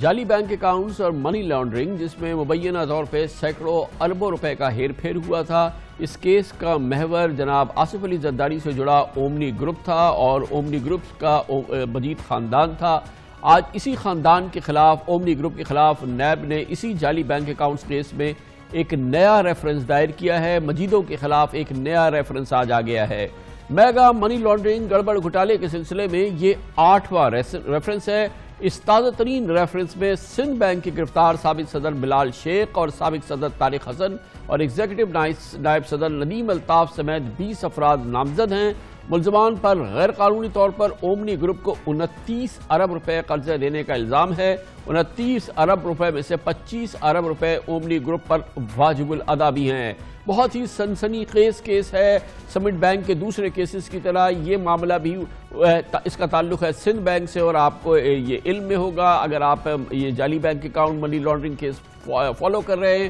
جعلی bank accounts اور money laundering جس میں مبینہ طور پہ سینکڑوں اربوں روپے کا ہیر پھیر ہوا تھا، اس کیس کا محور جناب آصف علی زرداری سے جڑا اومنی گروپ تھا اور اومنی گروپ کا مجید خاندان تھا۔ آج اسی خاندان کے خلاف، اومنی گروپ کے خلاف نیب نے اسی جعلی بینک اکاؤنٹس کیس میں ایک نیا ریفرنس دائر کیا ہے۔ مجیدوں کے خلاف ایک نیا ریفرنس آج آ گیا ہے۔ میگا منی لانڈرنگ گڑبڑ گھوٹالے کے سلسلے میں یہ 8واں ریفرنس ہے۔ اس تازہ ترین ریفرنس میں سندھ بینک کے گرفتار سابق صدر بلال شیخ اور سابق صدر طارق حسن اور ایگزیکٹو نائب صدر ندیم الطاف سمیت 20 افراد نامزد ہیں۔ ملزمان پر غیر قانونی طور پر اومنی گروپ کو 29 ارب روپے قرضے دینے کا الزام ہے۔ 29 ارب روپے میں سے 25 ارب روپے اومنی گروپ پر واجب الادا بھی ہیں۔ بہت ہی سنسنی خیز کیس ہے۔ سمٹ بینک کے دوسرے کیسز کی طرح یہ معاملہ بھی اس کا تعلق ہے سندھ بینک سے، اور آپ کو یہ علم میں ہوگا اگر آپ یہ جعلی bank account money laundering case follow کر رہے ہیں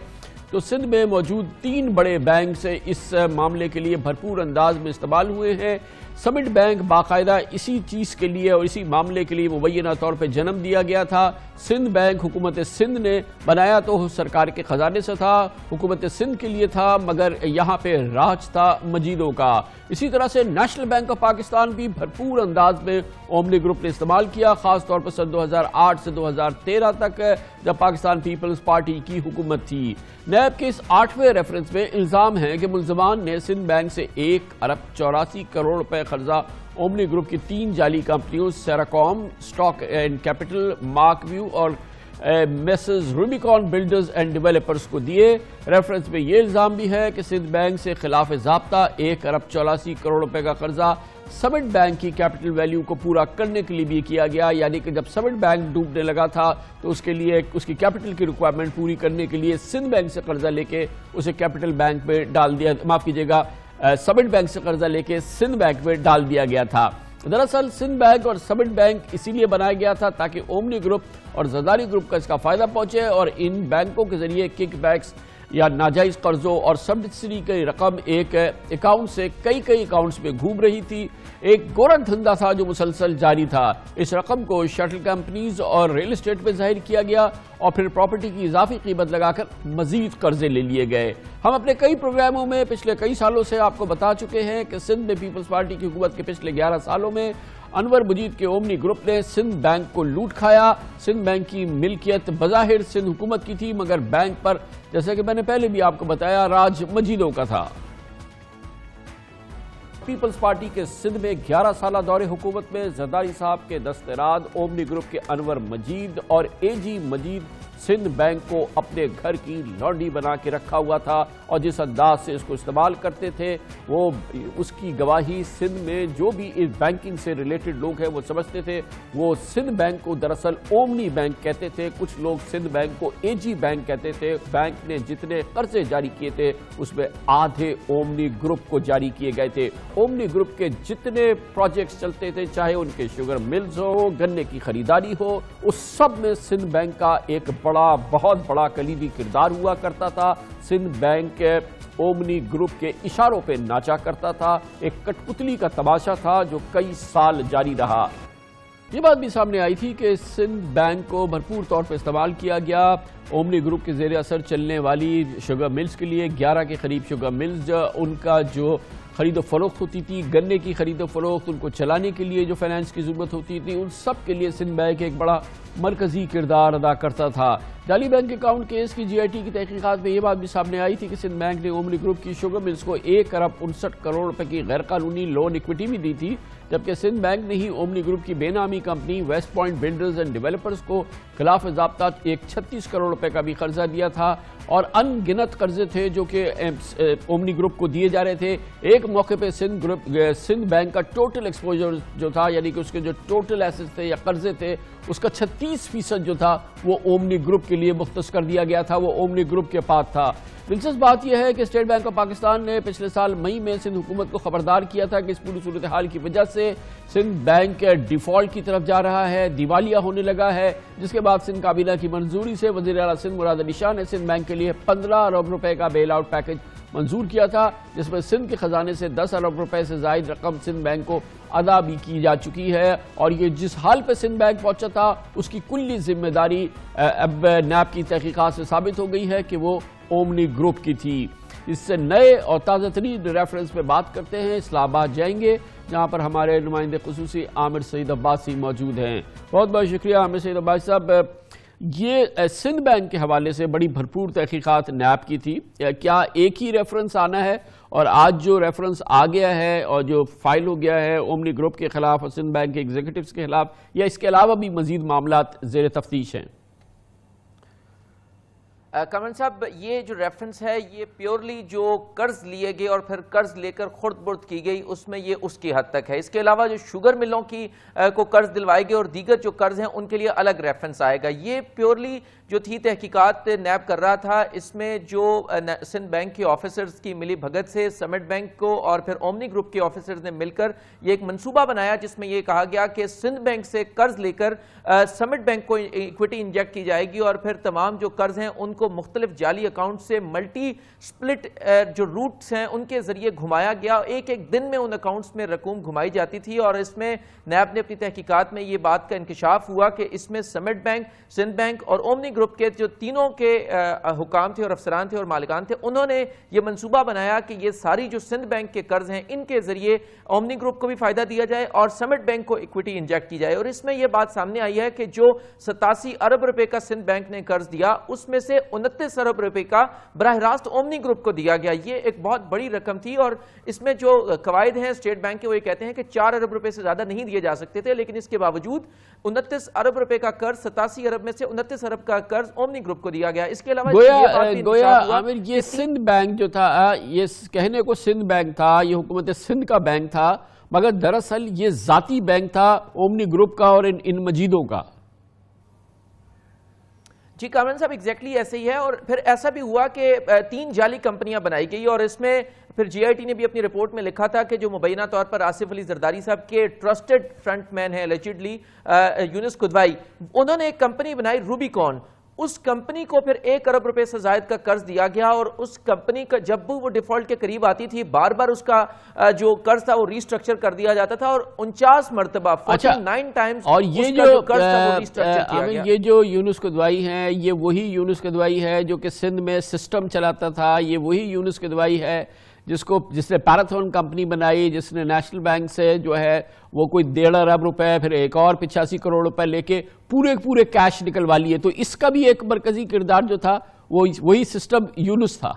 تو سندھ میں موجود 3 بڑے بینک سے اس معاملے کے لیے بھرپور انداز میں استعمال ہوئے ہیں۔ سمٹ بینک باقاعدہ اسی چیز کے لیے اور اسی معاملے کے لیے مبینہ طور پہ جنم دیا گیا تھا۔ سندھ بینک حکومت سندھ نے بنایا تو سرکار کے خزانے سے تھا، حکومت سندھ کے لیے تھا، مگر یہاں پہ راج تھا مجیدوں کا۔ اسی طرح سے نیشنل بینک آف پاکستان بھی بھرپور انداز میں اومنی گروپ نے استعمال کیا، خاص طور پر سن 2008 سے 2013 تک جب پاکستان پیپلز پارٹی کی حکومت تھی۔ نیب کے اس 8ویں ریفرنس میں الزام ہے کہ ملزمان نے سندھ بینک سے 1 ارب 84 کروڑ روپے قرضہ اومنی گروپ کی 3 جعلی کمپنیوں سیراکوم، Stock and Capital, Mark View اور Messrs Rubicon Builders and developers کو دیے۔ ریفرنس میں یہ الزام بھی ہے کہ سندھ بینک سے خلاف ضابطہ 1 ارب 84 کروڑ روپے کا قرضہ سمٹ بینک کی کیپٹل ویلیو کو پورا کرنے کے لیے بھی کیا گیا، یعنی کہ جب سمٹ بینک ڈوبنے لگا تھا تو اس کے لیے اس کی کیپٹل کی ریکوائرمنٹ پوری کرنے کے لیے سندھ بینک سے قرضہ لے کے اسے کیپٹل بینک میں ڈال دیا، معاف کیجیے گا، سمٹ بینک سے قرضہ لے کے سندھ بینک میں ڈال دیا گیا تھا۔ دراصل سندھ بینک اور سمٹ بینک اسی لیے بنایا گیا تھا تاکہ اومنی گروپ اور زرداری گروپ کا اس کا فائدہ پہنچے اور ان بینکوں کے ذریعے کک بیکس یا ناجائز قرضوں اور سبسڈی کی رقم ایک اکاؤنٹ سے کئی اکاؤنٹس میں گھوم رہی تھی۔ ایک گورکھ دھندا تھا جو مسلسل جاری تھا۔ اس رقم کو شٹل کمپنیز اور ریل اسٹیٹ میں ظاہر کیا گیا اور پھر پراپرٹی کی اضافی قیمت لگا کر مزید قرضے لے لیے گئے۔ ہم اپنے کئی پروگراموں میں پچھلے کئی سالوں سے آپ کو بتا چکے ہیں کہ سندھ میں پیپلز پارٹی کی حکومت کے پچھلے 11 سالوں میں انور مجید کے اومنی گروپ نے سندھ بینک کو لوٹ کھایا۔ سندھ بینک کی ملکیت بظاہر سندھ حکومت کی تھی، مگر بینک پر جیسے کہ میں نے پہلے بھی آپ کو بتایا راج مجیدوں کا تھا۔ پیپلز پارٹی کے سندھ میں 11 سالہ دور حکومت میں زرداری صاحب کے دستراد اومنی گروپ کے انور مجید اور اے جی مجید سندھ بینک کو اپنے گھر کی لانڈری بنا کے رکھا ہوا تھا، اور جس انداز سے اس کو استعمال کرتے تھے وہ اس کی گواہی سندھ میں جو بھی اس بینکنگ سے ریلیٹڈ لوگ ہیں وہ سمجھتے تھے۔ وہ سندھ بینک کو دراصل اومنی بینک کہتے تھے، کچھ لوگ سندھ بینک کو اے جی بینک کہتے تھے۔ بینک نے جتنے قرضے جاری کیے تھے اس میں آدھے اومنی گروپ کو جاری کیے گئے تھے۔ اومنی گروپ کے جتنے پروجیکٹس چلتے تھے، چاہے ان کے شوگر ملز ہو، گنے کی خریداری ہو، اس سب میں سندھ بینک کا ایک بہت بڑا کلیدی کردار ہوا کرتا تھا۔ سندھ بینک اومنی گروپ کے اشاروں پہ ناچا کرتا تھا۔ ایک کٹ پتلی کا تماشا تھا جو کئی سال جاری رہا۔ یہ بات بھی سامنے آئی تھی کہ سندھ بینک کو بھرپور طور پہ استعمال کیا گیا اومنی گروپ کے زیر اثر چلنے والی شوگر ملز کے لیے۔ 11 کے قریب شوگر ملز، ان کا جو خرید و فروخت ہوتی تھی، گنے کی خرید و فروخت، ان کو چلانے کے لیے جو فائنانس کی ضرورت ہوتی تھی، ان سب کے لیے سندھ بینک ایک بڑا مرکزی کردار ادا کرتا تھا۔ جعلی بینک اکاؤنٹ کیس کی جی آئی ٹی کی تحقیقات میں یہ بات بھی سامنے آئی تھی کہ سندھ بینک نے اومنی گروپ کی شوگر ملز کو 1 ارب 59 کروڑ روپے کی غیر قانونی لون ایکویٹی بھی دی تھی، جبکہ سندھ بینک نے ہی اومنی گروپ کی بے نامی company West Point builders and developers کو خلاف ضابطہ 36 کروڑ روپے کا بھی قرضہ دیا تھا، اور ان گنت قرضے تھے جو کہ اومنی گروپ کو دیے جا رہے تھے۔ ایک موقع پہ سندھ بینک کا ٹوٹل ایکسپوجر جو تھا، یعنی کہ اس کے جو ٹوٹل ایسٹس تھے یا قرضے تھے، اس کا 36% جو تھا وہ اومنی گروپ کے لیے مختص کر دیا گیا تھا، وہ اومنی گروپ کے پاس تھا۔ دلچسپ بات یہ ہے کہ اسٹیٹ بینک آف پاکستان نے پچھلے سال مئی میں سندھ حکومت کو خبردار کیا تھا کہ اس پوری صورتحال کی وجہ سے سندھ بینک ڈیفالٹ کی طرف جا رہا ہے، دیوالیہ ہونے لگا ہے، جس کے بعد سندھ کابینہ کی منظوری سے وزیر اعلیٰ سندھ مراد علی شاہ نے سندھ بینک کے لیے 15 ارب روپے کا بیل آؤٹ پیکج منظور کیا تھا، جس میں سندھ کے خزانے سے 10 ارب روپے سے زائد رقم سندھ بینک کو ادا بھی کی جا چکی ہے، اور یہ جس حال پہ سندھ بینک پہنچا تھا اس کی کلی ذمہ داری اب نیب کی تحقیقات سے ثابت ہو گئی ہے کہ وہ اومنی گروپ کی تھی۔ اس سے نئے اور تازہ ترین ریفرنس پہ بات کرتے ہیں، اسلام آباد جائیں گے جہاں پر ہمارے نمائندے خصوصی عامر سعید عباسی موجود ہیں۔ بہت بہت شکریہ عامر سعید عباسی صاحب۔ یہ سندھ بینک کے حوالے سے بڑی بھرپور تحقیقات نیب کی تھی، کیا ایک ہی ریفرنس آنا ہے اور آج جو ریفرنس آ گیا ہے اور جو فائل ہو گیا ہے اومنی گروپ کے خلاف اور سندھ بینک کے ایگزیکٹوز کے خلاف، یا اس کے علاوہ بھی مزید معاملات زیر تفتیش ہیں؟ کامران صاحب، یہ جو ریفرنس ہے یہ پیورلی جو قرض لیے گئے اور پھر قرض لے کر خرد برد کی گئی اس میں یہ اس کی حد تک ہے۔ اس کے علاوہ جو شوگر ملوں کی کو قرض دلوائے گئے اور دیگر جو قرض ہیں ان کے لیے الگ ریفرنس آئے گا۔ یہ پیورلی جو تھی تحقیقات نیب کر رہا تھا، اس میں جو سندھ بینک کے آفیسرز کی ملی بھگت سے سمٹ بینک کو اور پھر اومنی گروپ کے آفیسرز نے مل کر یہ ایک منصوبہ بنایا جس میں یہ کہا گیا کہ سندھ بینک سے قرض لے کر سمٹ بینک کو ایکویٹی انجیکٹ کی جائے گی، اور پھر تمام جو قرض ہیں ان کو مختلف جعلی اکاؤنٹ سے ملٹی سپلٹ جو روٹس ہیں ان کے ذریعے گھمایا گیا۔ ایک ایک دن میں ان اکاؤنٹس میں رقوم گھمائی جاتی تھی، اور اس میں نیب نے اپنی تحقیقات میں یہ بات کا انکشاف ہوا کہ اس میں سمٹ بینک، سندھ بینک اور اومنی گروپ کے جو تینوں کے حکام تھے اور افسران تھے اور مالکان تھے، انہوں نے یہ منصوبہ بنایا کہ یہ ساری جو سندھ بینک کے قرض ہیں ان کے ذریعے اومنی گروپ کو بھی فائدہ دیا جائے اور سمٹ بینک کو ایکویٹی انجیکٹ کی جائے۔ اور اس میں یہ بات سامنے آئی ہے کہ جو 87 ارب روپے کا سندھ بینک نے قرض دیا اس میں سے 29 ارب روپے کا براہ راست اومنی گروپ کو دیا گیا۔ یہ ایک بہت بڑی رقم تھی، اور اس میں جو قواعد ہیں اسٹیٹ بینک کے وہ یہ کہتے ہیں کہ 4 ارب روپے سے زیادہ نہیں دیے جا سکتے تھے، لیکن اس کے باوجود 29 ارب روپے کا قرض 87 ارب میں سے 29 ارب کا قرض اومنی گروپ کو دیا گیا۔ اس کے علاوہ گویا عامر یہ سندھ بینک جو تھا، یہ کہنے کو سندھ بینک تھا، یہ حکومت سندھ کا بینک تھا، مگر دراصل یہ ذاتی بینک تھا اومنی گروپ کا اور ان مجیدوں کا۔ جی کامران صاحب، ایگزیکٹلی ایسے ہی ہے، اور پھر ایسا بھی ہوا کہ 3 جعلی کمپنیاں بنائی گئی، اور اس میں پھر جی آئی ٹی نے بھی اپنی رپورٹ میں لکھا تھا کہ جو مبینہ طور پر آصف علی زرداری صاحب کے ٹرسٹڈ فرنٹ مین ہیں الیجڈلی یونس کدوائی، انہوں نے ایک کمپنی بنائی روبی کون۔ اس کمپنی کو پھر 1 ارب روپے سے زائد کا قرض دیا گیا، اور اس کمپنی کا جب وہ ڈیفالٹ کے قریب آتی تھی بار بار اس کا جو قرض تھا وہ ریسٹرکچر کر دیا جاتا تھا، اور 49 مرتبہ 49 ٹائمز اور یہ جو قرض تھا وہ ریسٹرکچر کیا گیا۔ یہ جو یونس کدوائی ہیں، یہ وہی یونس کدوائی ہے جو کہ سندھ میں سسٹم چلاتا تھا، یہ وہی یونس کدوائی ہے جس نے پیراتھون کمپنی بنائی، جس نے نیشنل بینک سے جو ہے وہ کوئی 1.5 ارب روپے پھر ایک اور 85 کروڑ روپے لے کے پورے کیش نکلوا لیے۔ تو اس کا بھی ایک مرکزی کردار جو تھا وہی سسٹم یونس تھا۔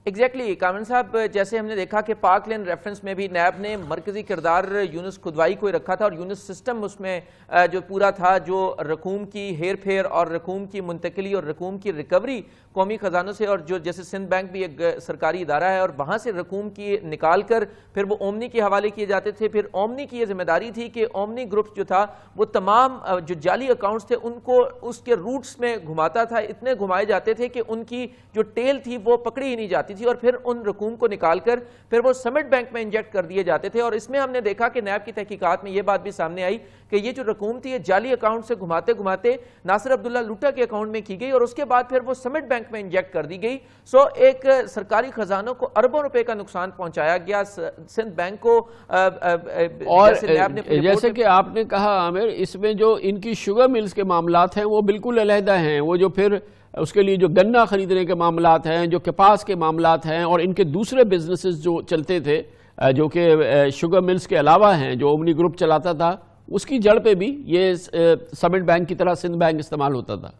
ایگزیکٹلی کامران صاحب، جیسے ہم نے دیکھا کہ پاک لین ریفرنس میں بھی نیب نے مرکزی کردار یونس کدوائی کو رکھا تھا، اور یونس سسٹم اس میں جو پورا تھا، جو رقوم کی ہیر پھیر اور رقوم کی منتقلی اور رقوم کی ریکوری قومی خزانوں سے، اور جو جیسے سندھ بینک بھی ایک سرکاری ادارہ ہے اور وہاں سے رقوم کی نکال کر پھر وہ اومنی کے حوالے کیے جاتے تھے۔ پھر اومنی کی یہ ذمہ داری تھی کہ اومنی گروپ جو تھا وہ تمام جو جعلی اکاؤنٹس تھے ان کو اس کے روٹس میں گھماتا تھا، اتنے گھمائے جاتے تھے کہ ان کی جو ٹیل تھی وہ پکڑی ہی نہیں جاتی تھی، اور پھر ان رقوم کو نکال کر پھر وہ سمٹ بینک میں انجیکٹ کر دیے جاتے تھے۔ اور اس میں ہم نے دیکھا کہ نیب کی تحقیقات میں یہ بات بھی سامنے آئی کہ یہ جو رقوم تھی یہ جعلی اکاؤنٹ سے گھماتے گھماتے ناصر عبداللہ لوٹا کے اکاؤنٹ میں کی گئی، اور اس کے بعد پھر وہ سمٹ بینک میں انجیکٹ کر دی گئی۔ ایک سرکاری خزانوں کو اربوں روپے کا نقصان پہنچایا گیا سندھ بینک کو۔ اور جیسے کہ آپ نے کہا عامر، اس میں جو ان کی شوگر ملز کے معاملات ہیں وہ بالکل علیحدہ ہیں، وہ جو پھر اس کے لیے جو گنا خریدنے کے معاملات ہیں، جو کپاس کے معاملات ہیں، اور ان کے دوسرے بزنسز جو چلتے تھے جو کہ شوگر ملز کے علاوہ ہیں جو اومنی گروپ چلاتا تھا، اس کی جڑ پہ بھی یہ سمٹ بینک کی طرح سندھ بینک استعمال ہوتا تھا۔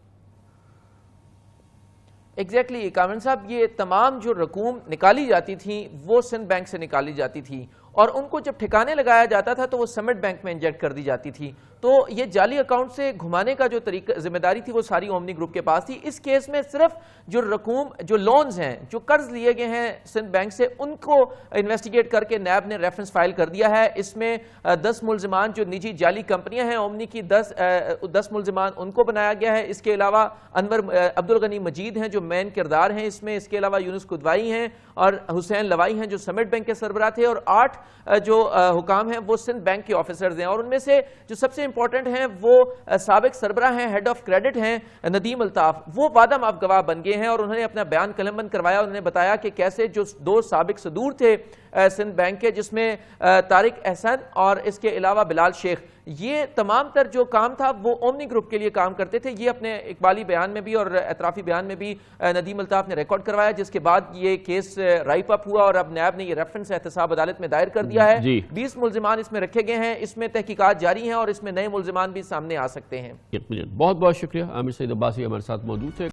ایگزیکٹلی کامران صاحب، یہ تمام جو رقوم نکالی جاتی تھی وہ سندھ بینک سے نکالی جاتی تھی، اور ان کو جب ٹھکانے لگایا جاتا تھا تو وہ سمٹ بینک میں انجیکٹ کر دی جاتی تھی۔ تو یہ جعلی اکاؤنٹ سے گھمانے کا جو طریقہ ذمہ داری تھی وہ ساری اومنی گروپ کے پاس تھی۔ اس کیس میں صرف جو رقوم جو لونز ہیں جو قرض لیے گئے ہیں سندھ بینک سے ان کو انویسٹیگیٹ کر کے نیب نے ریفرنس فائل کر دیا ہے۔ اس میں 10 ملزمان جو نجی جعلی کمپنیاں ہیں اومنی کی 10 ملزمان ان کو بنایا گیا ہے۔ اس کے علاوہ انور عبدالغنی مجید ہیں جو مین کردار ہیں اس میں، اس کے علاوہ یونس کدوائی ہیں اور حسین لوائی ہیں جو سمٹ بینک کے سربراہ تھے، اور 8 جو حکام ہیں وہ سندھ بینک کے آفیسرز ہیں، اور ان میں سے جو سب سے امپورٹنٹ ہیں وہ سابق سربراہ ہیں، ہیڈ آف کریڈٹ ہیں ندیم الطاف، وہ وعدہ معاف گواہ بن گئے ہیں اور انہوں نے اپنا بیان قلم بند کروایا. انہوں نے بتایا کہ کیسے جو 2 سابق صدور تھے سندھ بینک کے، جس میں طارق احسن اور اس کے علاوہ بلال شیخ، یہ تمام تر جو کام تھا وہ اومنی گروپ کے لیے کام کرتے تھے. یہ اپنے اقبالی بیان میں بھی اور اعترافی بیان میں بھی ندیم الطاف نے ریکارڈ کروایا، جس کے بعد یہ کیس رائپ اپ ہوا اور اب نیب نے یہ ریفرنس احتساب عدالت میں دائر کر دیا ہے. 20 ملزمان اس میں رکھے گئے ہیں، اس میں تحقیقات جاری ہیں اور اس میں نئے ملزمان بھی سامنے آ سکتے ہیں. بہت بہت شکریہ. عامر سعید عباسی ہمارے ساتھ موجود تھے.